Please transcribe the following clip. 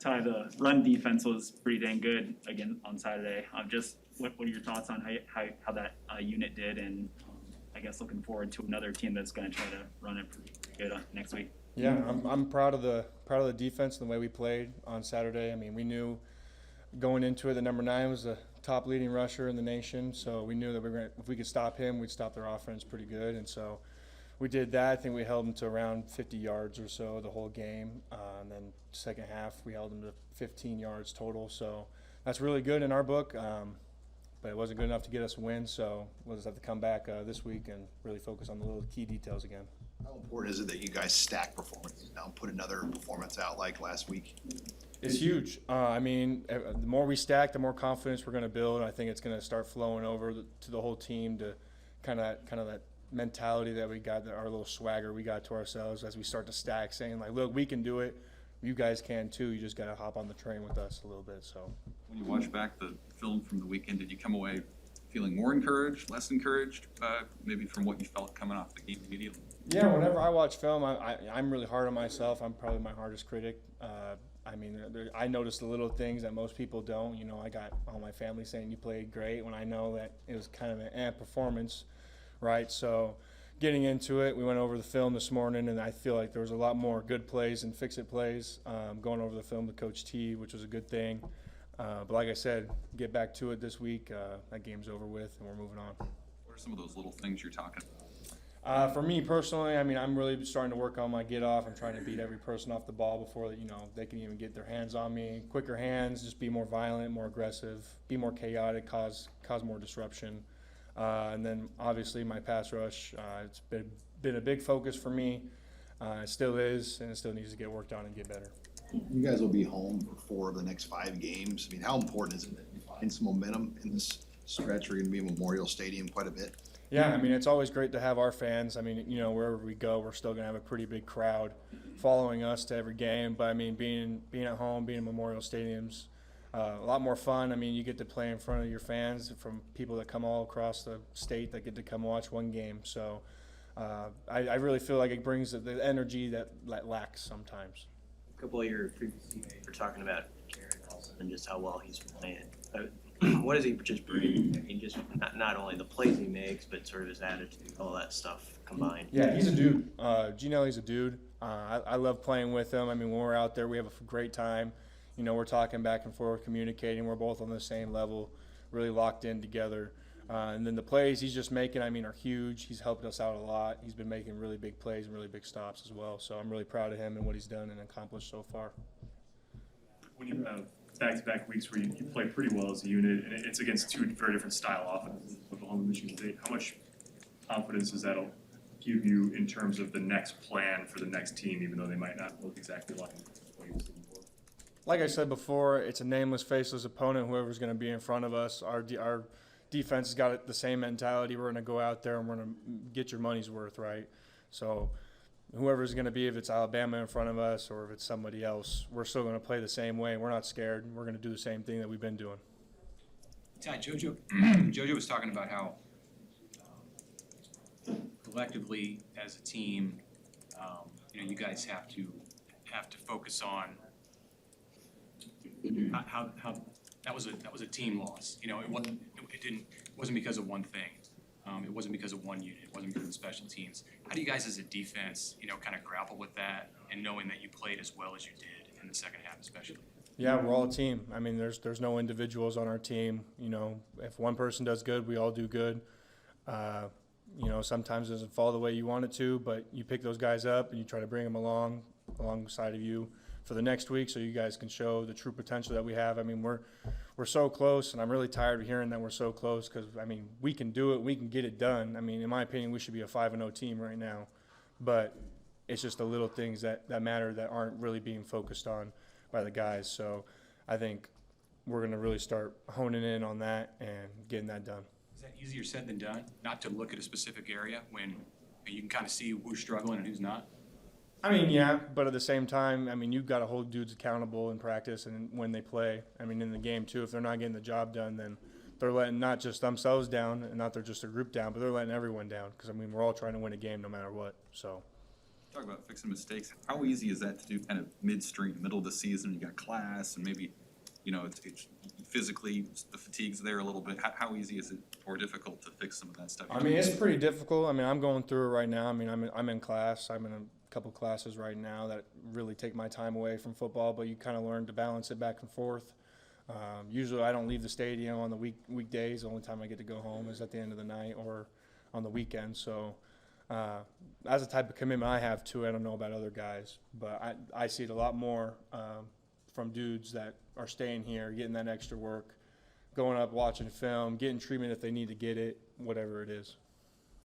Ty, the run defense was pretty dang good again on Saturday. Just what are your thoughts on how that unit did, and I guess looking forward to another team that's going to try to run it pretty good next week. Yeah, I'm proud of the defense and the way we played on Saturday. I mean, we knew going into it that number 9 was the top leading rusher in the nation, so we knew that if we could stop him, we'd stop their offense pretty good, and so we did that. I think we held them to around 50 yards or so the whole game, and then second half we held them to 15 yards total. So that's really good in our book, but it wasn't good enough to get us a win. So we'll just have to come back this week and really focus on the little key details again. How important is it that you guys stack performances now and put another performance out like last week? It's huge. I mean, the more we stack, the more confidence we're going to build. I think it's going to start flowing over to the whole team to kind of that mentality that we got, our little swagger we got to ourselves as we start to stack, saying like, look, we can do it, you guys can too, you just got to hop on the train with us a little bit. So when you watch back the film from the weekend, did you come away feeling more encouraged, less encouraged, maybe from what you felt coming off the game immediately? Yeah, whenever I watch film, I'm really hard on myself. I'm probably my hardest critic. I mean, I notice the little things that most people don't. You know, I got all my family saying you played great when I know that it was kind of an performance. Right, so getting into it, we went over the film this morning, and I feel like there was a lot more good plays and fix-it plays going over the film with Coach T, which was a good thing. But like I said, get back to it this week. That game's over with, and we're moving on. What are some of those little things you're talking about? For me personally, I mean, I'm really starting to work on my get-off. I'm trying to beat every person off the ball before they can even get their hands on me. Quicker hands, just be more violent, more aggressive, be more chaotic, cause more disruption. And then obviously my pass rush, it's been a big focus for me. It still is, and it still needs to get worked on and get better. You guys will be home for 4 of the next 5 games. I mean, how important is it that you find some momentum in this stretch? We're going to be in Memorial Stadium quite a bit. Yeah, I mean, it's always great to have our fans. I mean, wherever we go, we're still going to have a pretty big crowd following us to every game. But I mean, being at home, being in Memorial Stadiums, a lot more fun. I mean, you get to play in front of your fans from people that come all across the state that get to come watch one game. So I really feel like it brings the energy that lacks sometimes. A couple of your previous teammates were talking about Jared Nelson and just how well he's playing. What does he just bring? I mean, just not only the plays he makes, but sort of his attitude, all that stuff combined. Yeah, he's a dude. Ginelli's a dude. I love playing with him. I mean, when we're out there, we have a great time. We're talking back and forth, communicating. We're both on the same level, really locked in together. And then the plays he's just making, I mean, are huge. He's helped us out a lot. He's been making really big plays and really big stops as well. So I'm really proud of him and what he's done and accomplished so far. When you have back-to-back weeks where you play pretty well as a unit, and it's against 2 very different style offenses, Oklahoma and Michigan State, how much confidence does that give you in terms of the next plan for the next team, even though they might not look exactly like what you've seen before? Like I said before, it's a nameless, faceless opponent, whoever's going to be in front of us. Our defense has got the same mentality. We're going to go out there and we're going to get your money's worth, right? So whoever's going to be, if it's Alabama in front of us or if it's somebody else, we're still going to play the same way. We're not scared. We're going to do the same thing that we've been doing. Ty, Jojo was talking about how collectively as a team, you guys have to focus on how that was a team loss. It wasn't because of one thing. It wasn't because of one unit. It wasn't because of special teams. How do you guys as a defense, kind of grapple with that and knowing that you played as well as you did in the second half especially? Yeah, we're all a team. I mean, there's no individuals on our team. If one person does good, we all do good. Sometimes it doesn't fall the way you want it to, but you pick those guys up and you try to bring them alongside of you for the next week so you guys can show the true potential that we have. I mean, we're so close, and I'm really tired of hearing that we're so close because, I mean, we can do it. We can get it done. I mean, in my opinion, we should be a 5-0 team right now. But it's just the little things that matter that aren't really being focused on by the guys. So I think we're going to really start honing in on that and getting that done. Is that easier said than done, not to look at a specific area when you can kind of see who's struggling and who's not? I mean, yeah, but at the same time, I mean, you've got to hold dudes accountable in practice and when they play. I mean, in the game, too, if they're not getting the job done, then they're letting not just themselves down and not they're just a group down, but they're letting everyone down because, I mean, we're all trying to win a game no matter what. So Talk about fixing mistakes. How easy is that to do kind of midstream, middle of the season? You got class and maybe, you know, it's physically the fatigue's there a little bit. How easy is it or difficult to fix some of that stuff? I mean, it's pretty difficult. I mean, I'm going through it right now. I mean, I'm in class. I'm in a couple classes right now that really take my time away from football, but you kind of learn to balance it back and forth. Usually I don't leave the stadium on the weekdays. The only time I get to go home is at the end of the night or on the weekend. So that's the type of commitment I have to it. I don't know about other guys, but I see it a lot more from dudes that are staying here, getting that extra work, going up, watching film, getting treatment if they need to get it, whatever it is.